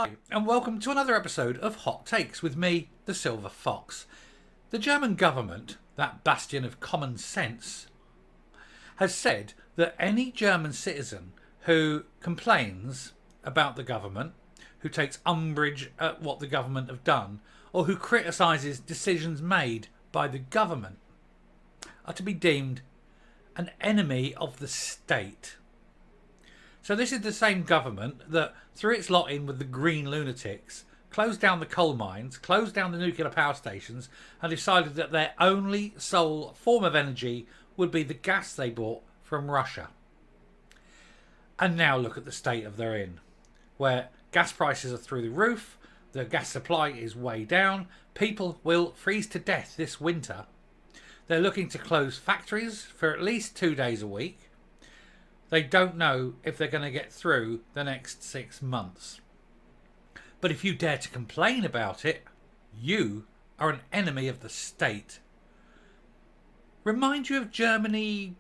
Hi, and welcome to another episode of Hot Takes with me, the Silver Fox. The German government, that bastion of common sense, has said that any German citizen who complains about the government, who takes umbrage at what the government have done, or who criticises decisions made by the government, are to be deemed an enemy of the state. So this is the same government that threw its lot in with the green lunatics, closed down the coal mines, closed down the nuclear power stations, and decided that their only sole form of energy would be the gas they bought from Russia. And now look at the state of they're in, where gas prices are through the roof, the gas supply is way down, people will freeze to death this winter. They're looking to close factories for at least 2 days a week. They don't know if they're going to get through the next 6 months. But if you dare to complain about it, you are an enemy of the state. Remind you of Germany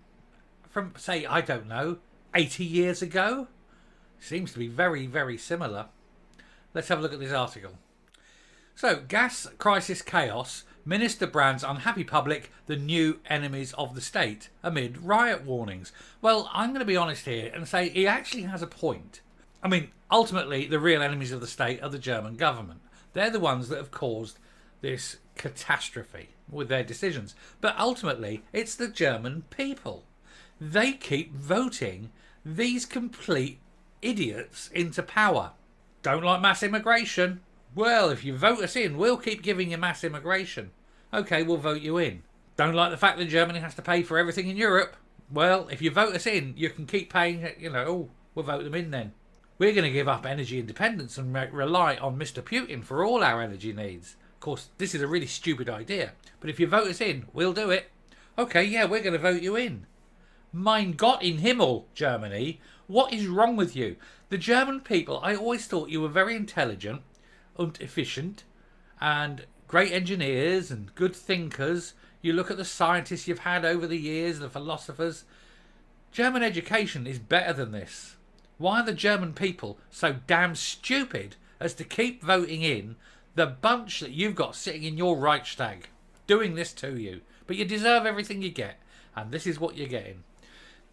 from, say, I don't know, 80 years ago? Seems to be very, very similar. Let's have a look at this article. So, gas crisis chaos. Minister brands unhappy public the new enemies of the state amid riot warnings. Well, I'm going to be honest here and say he actually has a point. I mean, ultimately, the real enemies of the state are the German government. They're the ones that have caused this catastrophe with their decisions. But ultimately, it's the German people. They keep voting these complete idiots into power. Don't like mass immigration? Well, if you vote us in, we'll keep giving you mass immigration. Okay, we'll vote you in. Don't like the fact that Germany has to pay for everything in Europe? Well, if you vote us in, you can keep paying, we'll vote them in then. We're going to give up energy independence and rely on Mr. Putin for all our energy needs. Of course, this is a really stupid idea, but if you vote us in, we'll do it. Okay, yeah, we're going to vote you in. Mein Gott in Himmel, Germany, what is wrong with you? The German people, I always thought you were very intelligent and efficient and great engineers and good thinkers. You look at the scientists you've had over the years, the philosophers. German education is better than this. Why are the German people so damn stupid as to keep voting in the bunch that you've got sitting in your Reichstag, doing this to you? But you deserve everything you get, and this is what you're getting.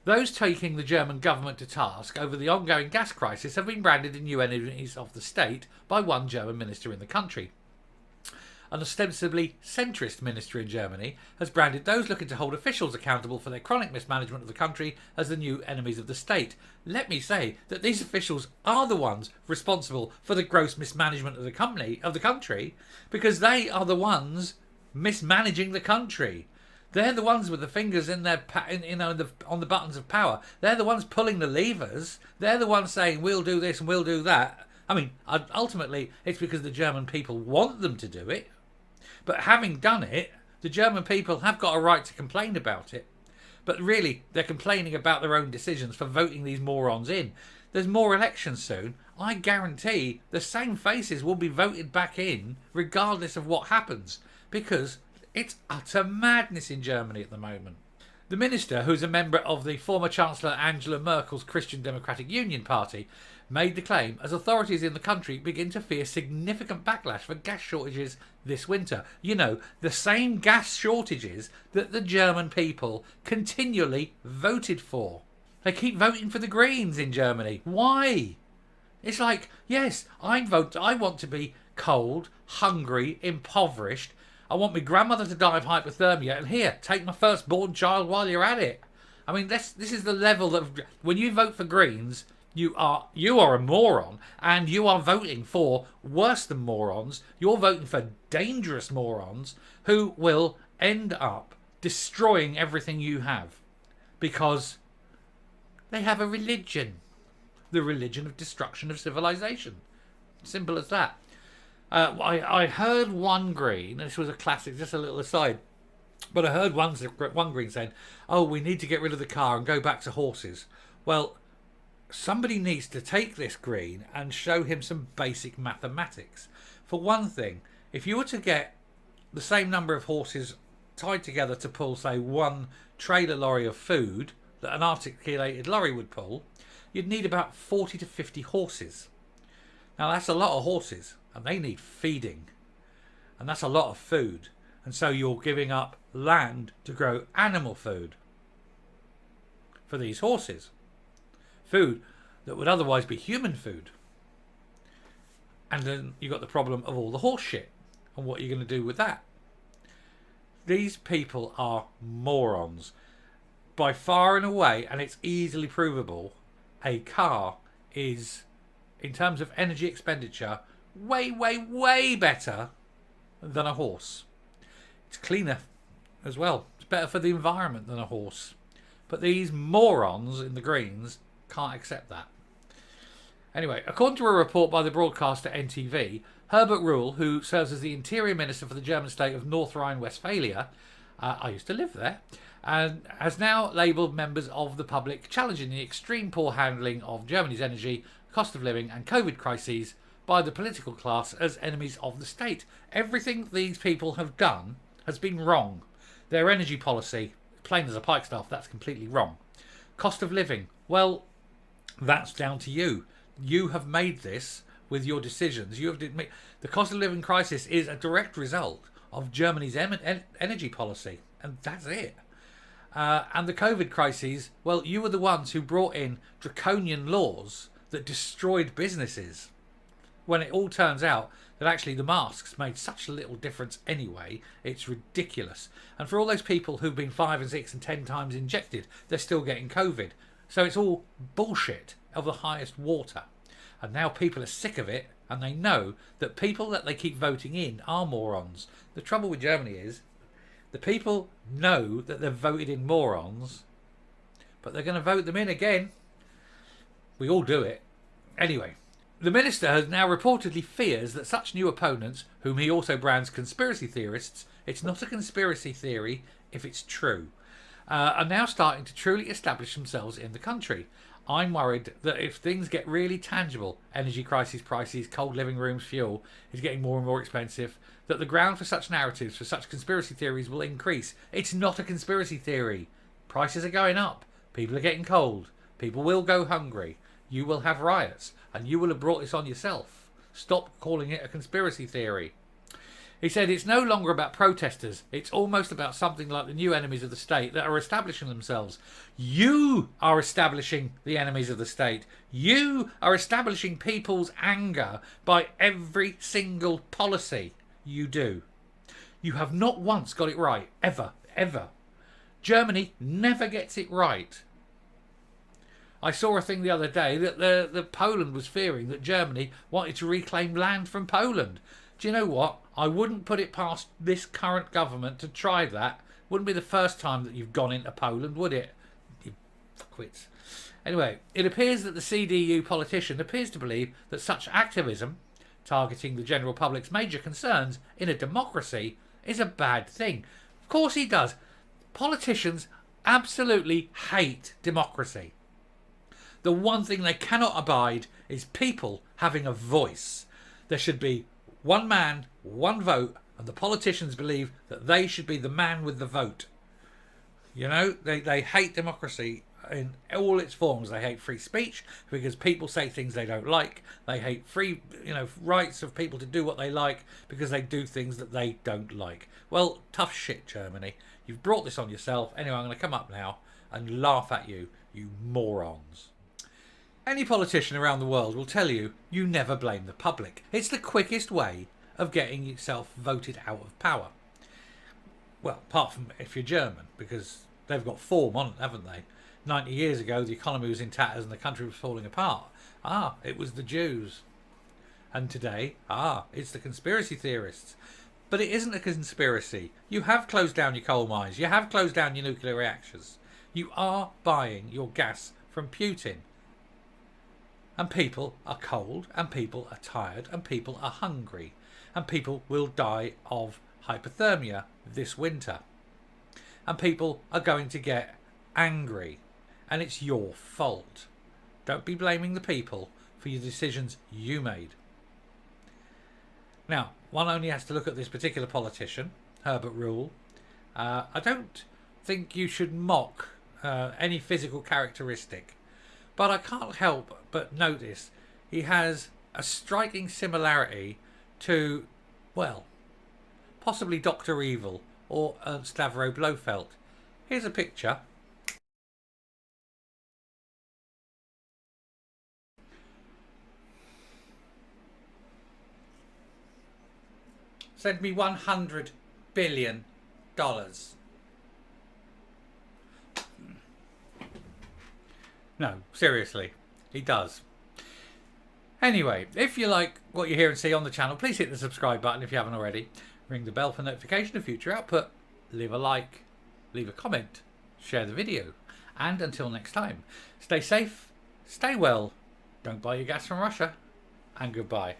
Those taking the German government to task over the ongoing gas crisis have been branded the new enemies of the state by one German minister in the country. An ostensibly centrist minister in Germany has branded those looking to hold officials accountable for their chronic mismanagement of the country as the new enemies of the state. Let me say that these officials are the ones responsible for the gross mismanagement of the country, because they are the ones mismanaging the country. They're the ones with the fingers in their, on the buttons of power. They're the ones pulling the levers. They're the ones saying, we'll do this and we'll do that. I mean, ultimately, it's because the German people want them to do it. But having done it, the German people have got a right to complain about it. But really, they're complaining about their own decisions for voting these morons in. There's more elections soon. I guarantee the same faces will be voted back in regardless of what happens. Because it's utter madness in Germany at the moment. The minister, who's a member of the former Chancellor Angela Merkel's Christian Democratic Union Party, made the claim as authorities in the country begin to fear significant backlash for gas shortages this winter. You know, the same gas shortages that the German people continually voted for. They keep voting for the Greens in Germany. Why? It's like, yes, I want to be cold, hungry, impoverished. I want my grandmother to die of hypothermia, and here, take my firstborn child while you're at it. I mean, this is the level that when you vote for Greens, you are a moron, and you are voting for worse than morons. You're voting for dangerous morons who will end up destroying everything you have because they have a religion, the religion of destruction of civilization. Simple as that. I heard one Green, and this was a classic, just a little aside, but I heard one Green saying, oh, we need to get rid of the car and go back to horses. Well, somebody needs to take this Green and show him some basic mathematics. For one thing, if you were to get the same number of horses tied together to pull, say, one trailer lorry of food that an articulated lorry would pull, you'd need about 40 to 50 horses. Now that's a lot of horses, and they need feeding, and that's a lot of food, and so you're giving up land to grow animal food for these horses, food that would otherwise be human food. And then you've got the problem of all the horse shit, and what you're going to do with that. These people are morons by far and away, and it's easily provable. A car is, in terms of energy expenditure, way, way, way better than a horse. It's cleaner as well. It's better for the environment than a horse. But these morons in the Greens can't accept that. Anyway, according to a report by the broadcaster NTV, Herbert Reul, who serves as the Interior Minister for the German state of North Rhine-Westphalia, I used to live there, and has now labelled members of the public challenging the extreme poor handling of Germany's energy, cost of living and COVID crises by the political class as enemies of the state. Everything these people have done has been wrong. Their energy policy, plain as a pikestaff, that's completely wrong. Cost of living, well, that's down to you. You have made this with your decisions. The cost of living crisis is a direct result of Germany's energy policy, and that's it. And the COVID crises, well, you were the ones who brought in draconian laws that destroyed businesses, when it all turns out that actually the masks made such little difference anyway. It's ridiculous. And for all those people who've been 5 and 6 and 10 times injected, they're still getting COVID. So it's all bullshit of the highest water. And now people are sick of it, and they know that people that they keep voting in are morons. The trouble with Germany is the people know that they've voted in morons, but they're going to vote them in again. We all do it. Anyway, the minister has now reportedly fears that such new opponents, whom he also brands conspiracy theorists, it's not a conspiracy theory if it's true, are now starting to truly establish themselves in the country. I'm worried that if things get really tangible, energy crisis prices, cold living rooms, fuel is getting more and more expensive, that the ground for such narratives, for such conspiracy theories will increase. It's not a conspiracy theory. Prices are going up. People are getting cold. People will go hungry. You will have riots, and you will have brought this on yourself. Stop calling it a conspiracy theory. He said it's no longer about protesters. It's almost about something like the new enemies of the state that are establishing themselves. You are establishing the enemies of the state. You are establishing people's anger by every single policy you do. You have not once got it right. Ever. Ever. Germany never gets it right. I saw a thing the other day that the Poland was fearing that Germany wanted to reclaim land from Poland. Do you know what? I wouldn't put it past this current government to try that. Wouldn't be the first time that you've gone into Poland, would it? You fuckwits. Anyway, it appears that the CDU politician appears to believe that such activism, targeting the general public's major concerns in a democracy, is a bad thing. Of course he does. Politicians absolutely hate democracy. The one thing they cannot abide is people having a voice. There should be one man, one vote, and the politicians believe that they should be the man with the vote. You know, they hate democracy in all its forms. They hate free speech because people say things they don't like. They hate free, rights of people to do what they like because they do things that they don't like. Well, tough shit, Germany. You've brought this on yourself. Anyway, I'm going to come up now and laugh at you, you morons. Any politician around the world will tell you, you never blame the public. It's the quickest way of getting yourself voted out of power. Well, apart from if you're German, because they've got form on it, haven't they? 90 years ago, the economy was in tatters and the country was falling apart. It was the Jews. And today, it's the conspiracy theorists. But it isn't a conspiracy. You have closed down your coal mines. You have closed down your nuclear reactors. You are buying your gas from Putin. And people are cold, and people are tired, and people are hungry, and people will die of hypothermia this winter. And people are going to get angry, and it's your fault. Don't be blaming the people for your decisions you made. Now, one only has to look at this particular politician, Herbert Reul. I don't think you should mock any physical characteristic. But I can't help but notice he has a striking similarity to, well, possibly Dr. Evil or Ernst Stavro Blofeld. Here's a picture. Send me $100 billion. No, seriously, he does. Anyway, if you like what you hear and see on the channel, please hit the subscribe button if you haven't already. Ring the bell for notification of future output. Leave a like, leave a comment, share the video. And until next time, stay safe, stay well, don't buy your gas from Russia, and goodbye.